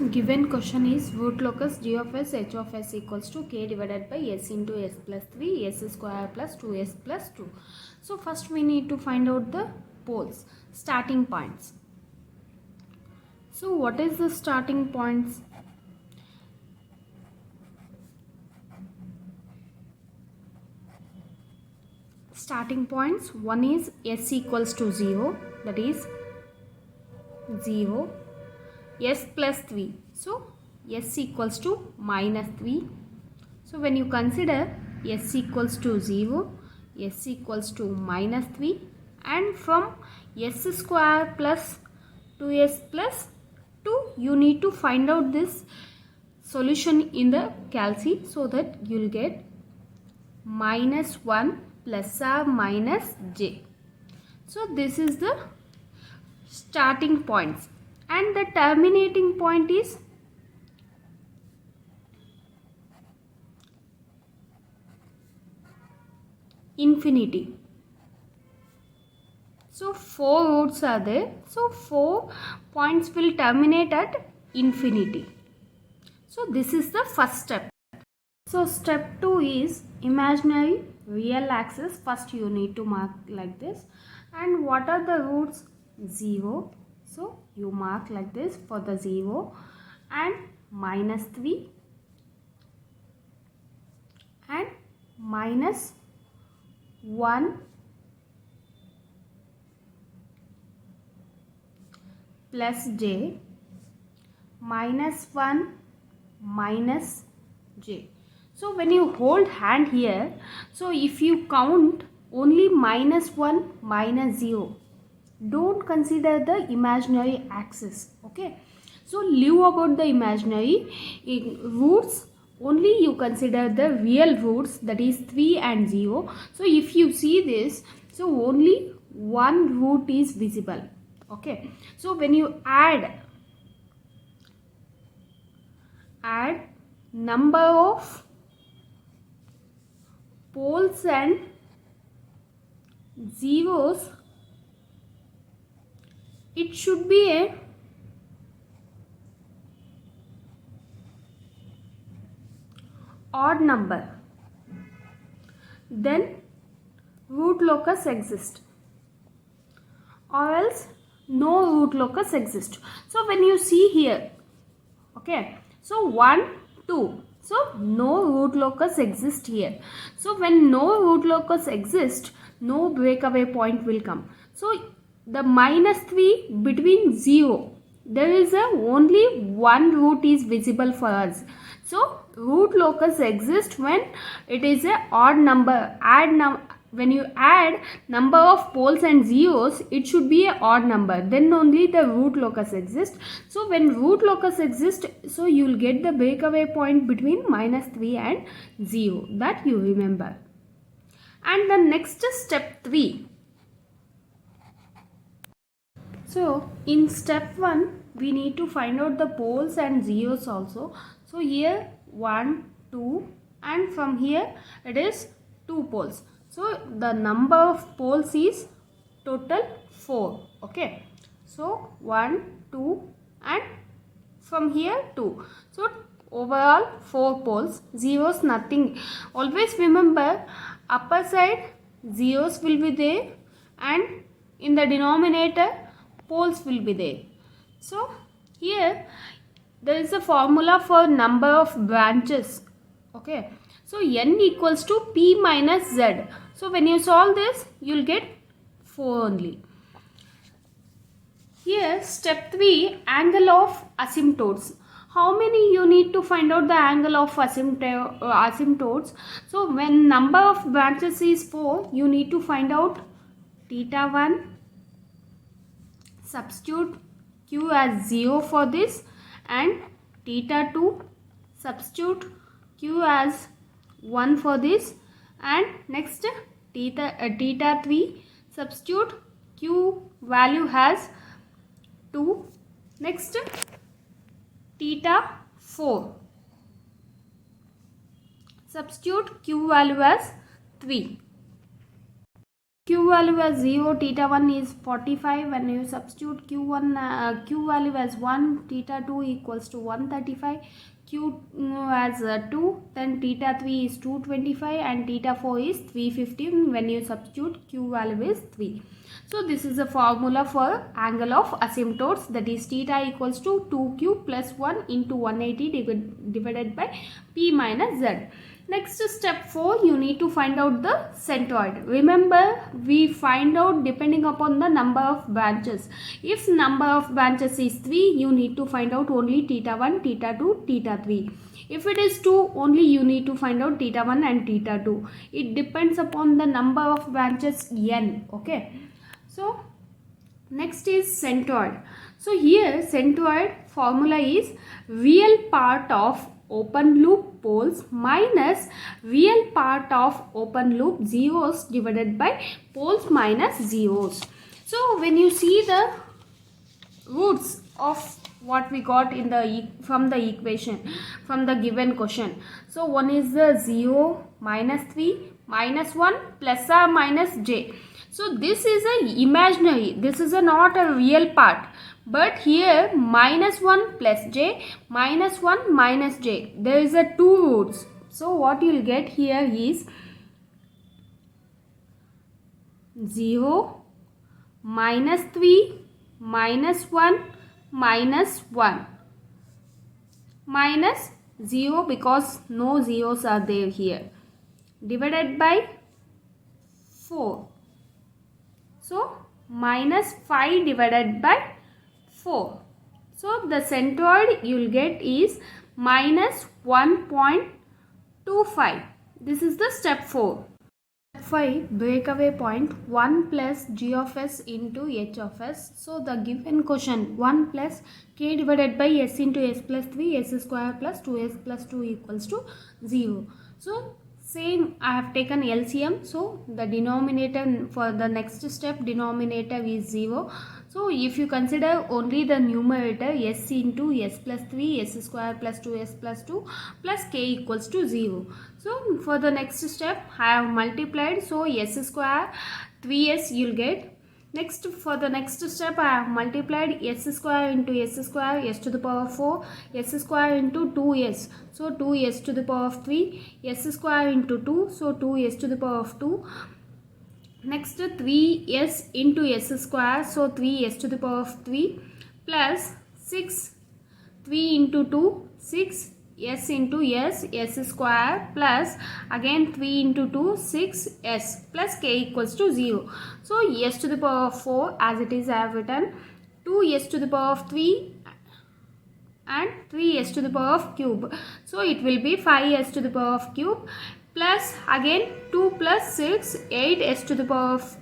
Given question is root locus g of s h of s equals to k divided by s into s plus 3 s square plus 2s plus 2. So first we need to find out the poles, starting points. So what is the starting points? Starting points, one is s equals to 0, that is 0, s plus 3, so s equals to minus 3. So when you consider s equals to 0, s equals to minus 3, and from s square plus 2s plus 2, you need to find out this solution in the calci so that you will get minus 1 plus or minus j. So this is the starting points, and the terminating point is infinity. So 4 roots are there, so 4 points will terminate at infinity. So this is the first step. So step 2 is imaginary real axis. First you need to mark like this. And what are the roots? 0. So you mark like this for the 0, and minus 3 and minus 1 plus j, minus 1 minus j. So when you hold hand here, so if you count only minus 1 minus 0, don't consider the imaginary axis. Okay, so leave about the imaginary roots, only you consider the real roots, that is 3 and 0. So if you see this, so only one root is visible. Okay, so when you add number of poles and zeros, it should be a odd number, then root locus exists, or else no root locus exists. So when you see here, okay, so 1 2, so no root locus exists here. So when no root locus exists, no breakaway point will come. So the minus 3 between 0, there is a only one root is visible for us. So root locus exists when it is a odd number. When you add number of poles and zeros, it should be a odd number, then only the root locus exists. So when root locus exists, so you will get the breakaway point between minus 3 and 0, that you remember. And the next step 3. So in step 1, we need to find out the poles and zeros also. So here 1 2, and from here it is 2 poles. So the number of poles is total 4. Okay, so 1 2 and from here 2. So overall 4 poles. Zeros nothing. Always remember, upper side zeros will be there, and in the denominator poles will be there. So here there is a formula for number of branches. Okay, so n equals to p minus z. So when you solve this, you will get 4 only. Here step 3, angle of asymptotes. How many you need to find out the angle of asymptotes? So when number of branches is 4, you need to find out theta 1. Substitute q as 0 for this, and theta 2, substitute q as 1 for this, and next theta 3, substitute q value as 2, next theta 4, substitute q value as 3. q value as 0, theta 1 is 45. When you substitute q value as 1, theta 2 equals to 135, q as 2, then theta 3 is 225 and theta 4 is 315 when you substitute q value is 3. So this is the formula for angle of asymptotes, that is theta equals to 2q plus 1 into 180 divided by p minus z. Next step 4, you need to find out the centroid. Remember, we find out depending upon the number of branches. If number of branches is 3, you need to find out only theta 1, theta 2, theta 3. If it is 2, only you need to find out theta 1 and theta 2. It depends upon the number of branches n. Okay. So next is centroid. So here centroid formula is real part of open loop poles minus real part of open loop zeros divided by poles minus zeros. So when you see the roots of what we got in the from the equation, from the given question. So one is the 0, minus 3, minus 1, plus or minus j. So this is a imaginary, this is not a real part. But here minus 1 plus j, minus 1 minus j. There is a 2 roots. So what you will get here is 0, minus 3, minus 1, minus 1, minus 0 because no zeros are there here, divided by 4. So minus 5 divided by 4. So the centroid you will get is minus 1.25. This is the step 4. Step 5, breakaway point 1 plus g of s into h of s. So the given question 1 plus k divided by s into s plus 3 s square plus 2s plus 2 equals to 0. So same, I have taken LCM. So the denominator for the next step, denominator is 0. So if you consider only the numerator, s into s plus 3 s square plus 2s plus 2 plus k equals to 0. So for the next step I have multiplied, so s square 3s you will get. Next, for the next step I have multiplied s square into s square, s to the power of 4, s square into 2s, so 2s to the power of 3, s square into 2, so 2s to the power of 2. Next 3s into s square, so 3s to the power of 3 plus 6, 3 into 2, 6, s into s square plus again 3 into 2, 6s plus k equals to 0. So s to the power of 4 as it is I have written, 2s to the power of 3 and 3s to the power of cube. So it will be 5s to the power of cube plus again 2 plus 6, 8s to the power of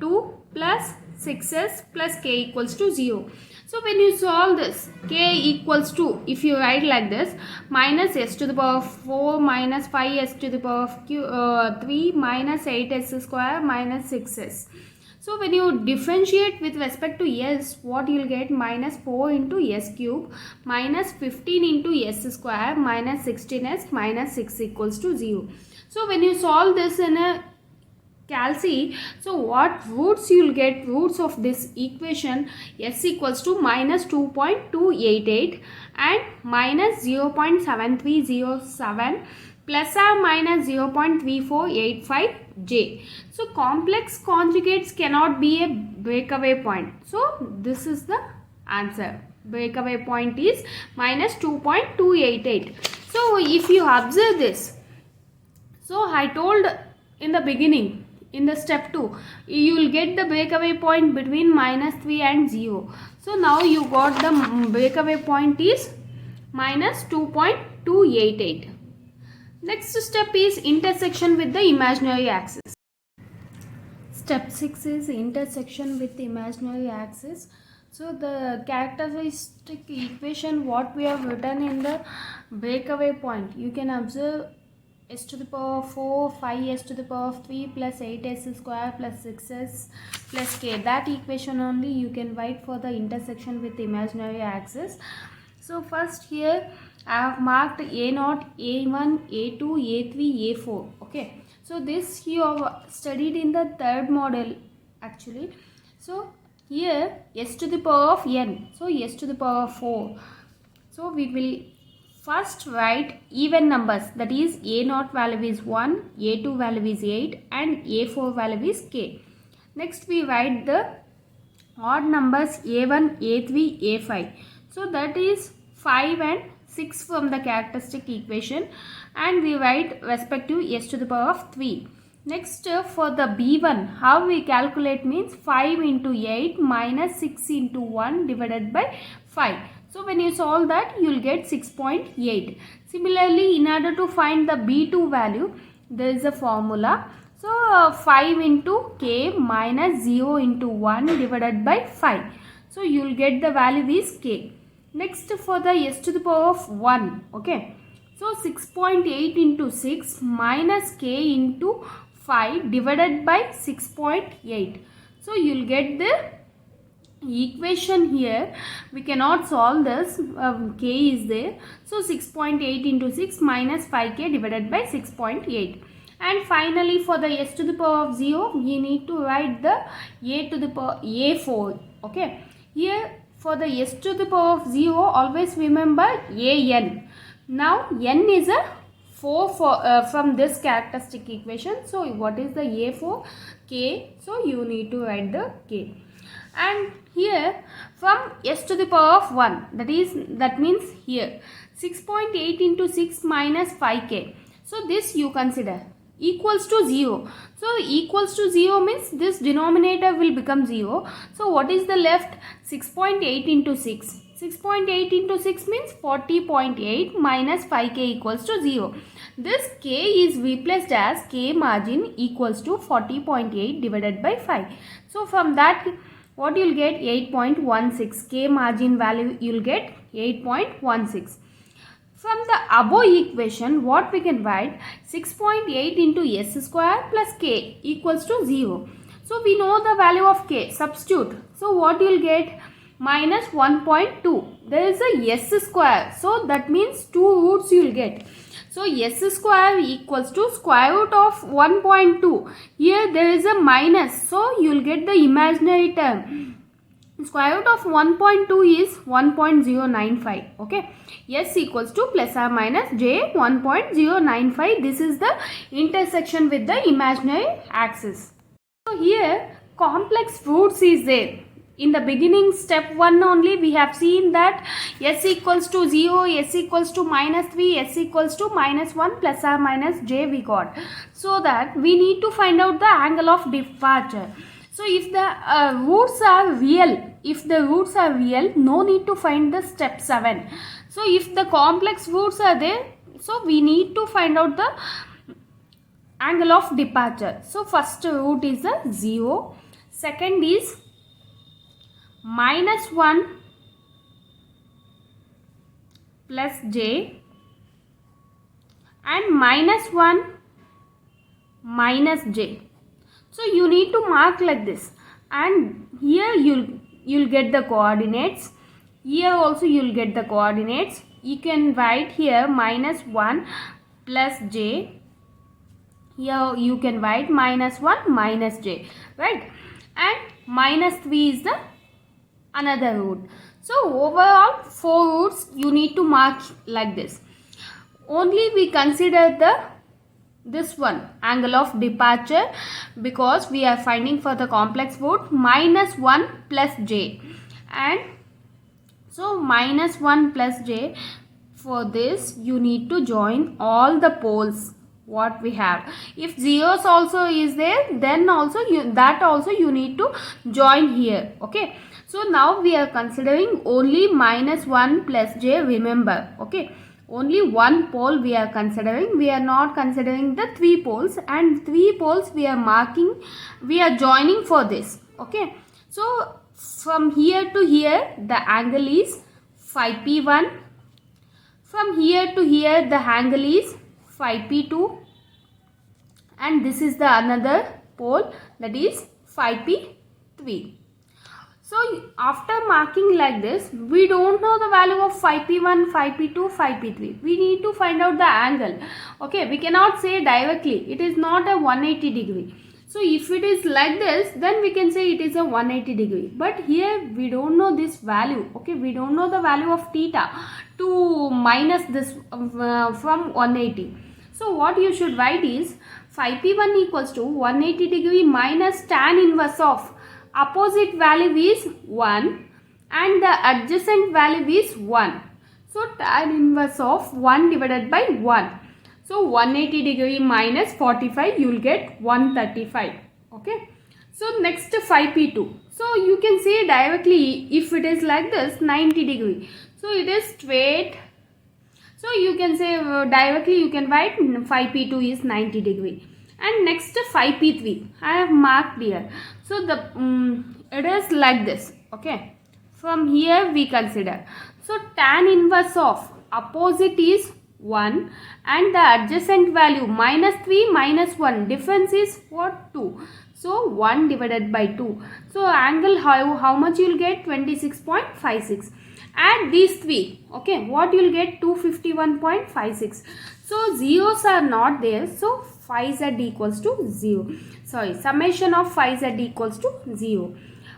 2 plus 6s plus k equals to 0. So when you solve this, k equals to, if you write like this, minus s to the power of 4 minus 5s to the power of 3 minus 8s square minus 6s. So when you differentiate with respect to s, what you will get, minus 4 into s cube minus 15 into s square minus 16s minus 6 equals to 0. So when you solve this in a calci, so what roots you will get, roots of this equation, s equals to minus 2.288 and minus 0.7307 plus or minus 0.3485 j. So complex conjugates cannot be a breakaway point. So this is the answer. Breakaway point is minus 2.288. So if you observe this, so I told in the beginning, in the step 2, you will get the breakaway point between minus 3 and 0. So now you got the breakaway point is minus 2.288. Next step is intersection with the imaginary axis. Step 6 is intersection with the imaginary axis. So the characteristic equation what we have written in the breakaway point, you can observe s to the power of 4, 5s to the power of 3 plus 8s square plus 6s plus k. That equation only you can write for the intersection with the imaginary axis. So first here I have marked A0, A1, A2, A3, A4. Okay. So this you have studied in the third model actually. So here s to the power of n, so s to the power of 4. So we will first write even numbers, that is a0 value is 1, a2 value is 8 and a4 value is k. Next we write the odd numbers a1, a3, a5. So that is 5 and 6 from the characteristic equation, and we write respective s to the power of 3. Next for the b1, how we calculate means 5 into 8 minus 6 into 1 divided by 5. So when you solve that, you will get 6.8. Similarly, in order to find the b2 value, there is a formula. So 5 into k minus 0 into 1 divided by 5. So you will get the value is k. Next for the s to the power of 1. Okay. So 6.8 into 6 minus k into 5 divided by 6.8. So you will get the equation here. We cannot solve this, k is there. So 6.8 into 6 minus 5k divided by 6.8. And finally for the s to the power of 0, we need to write the a to the power a4. Okay. Here for the s to the power of 0, always remember an. Now n is a 4 from this characteristic equation. So what is the a4? K. So you need to write the k. And here from s to the power of 1, that means here 6.8 into 6 minus 5k. So this you consider equals to 0. So equals to 0 means this denominator will become 0. So what is the left? 6.8 into 6. 6.8 into 6 means 40.8 minus 5k equals to 0. This k is replaced as k margin equals to 40.8 divided by 5. So from that, what you will get? 8.16. K margin value you will get 8.16. From the above equation, what we can write? 6.8 into s square plus k equals to 0. So we know the value of k. Substitute. So what you will get? Minus 1.2. There is a s square. So that means 2 roots you will get. So s square equals to square root of 1.2. Here there is a minus. So you will get the imaginary term. Square root of 1.2 is 1.095. Okay. S equals to plus or minus j 1.095. This is the intersection with the imaginary axis. So here complex roots is there. In the beginning, step 1 only, we have seen that s equals to 0, s equals to minus 3, s equals to minus 1 plus or minus j we got. So that we need to find out the angle of departure. So if the roots are real, no need to find the step 7. So if the complex roots are there, so we need to find out the angle of departure. So first root is a 0, second is minus 1 plus j and minus 1 minus j. So you need to mark like this, and here you'll get the coordinates. Here also you'll get the coordinates. You can write here minus 1 plus j. Here you can write minus 1 minus j, right? And minus 3 is the another root. So overall 4 roots you need to mark like this. Only we consider this one angle of departure, because we are finding for the complex root minus 1 plus j, and so minus 1 plus j. For this you need to join all the poles what we have. If zeros also is there, then also you need to join here. Okay. So now we are considering only minus 1 plus j, remember. Okay. Only one pole we are considering. We are not considering the 3 poles, and 3 poles we are joining for this. Okay. So from here to here the angle is phi p1. From here to here the angle is phi p2. And this is the another pole, that is phi p3. So after marking like this, we don't know the value of phi p1, phi p2, phi p3. We need to find out the angle. Okay, we cannot say directly. It is not a 180 degree. So if it is like this, then we can say it is a 180 degree. But here we don't know this value. Okay, we don't know the value of theta to minus this from 180. So what you should write is phi p1 equals to 180 degree minus tan inverse of opposite value is 1 and the adjacent value is 1. So tan inverse of 1 divided by 1. So 180 degree minus 45, you will get 135. Okay. So next phi p2. So you can say directly, if it is like this, 90 degree. So it is straight. So you can say directly, you can write phi p2 is 90 degree. And next phi p3, I have marked here. So the it is like this. Okay. From here we consider. So tan inverse of opposite is 1 and the adjacent value minus 3 minus 1. Difference is what? 2. So 1 divided by 2. So angle how much you will get? 26.56. Add these three. Okay. What you will get? 251.56. So zeros are not there. So phi z equals to 0. Sorry, summation of phi z equals to 0.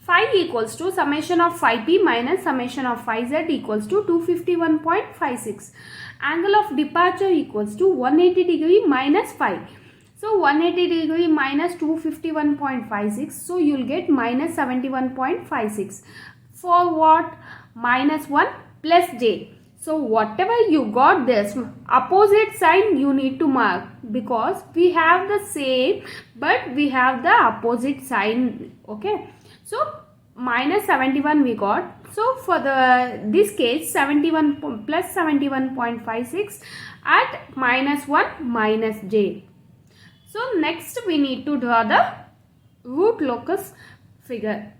Phi equals to summation of phi p minus summation of phi z equals to 251.56. Angle of departure equals to 180 degree minus phi. So 180 degree minus 251.56. So you will get minus 71.56. For what? Minus 1 plus j. So whatever you got this, opposite sign you need to mark because we have the same but we have the opposite sign. Okay. So minus 71 we got. So for this case 71 plus 71.56 at minus 1 minus j. So next we need to draw the root locus figure.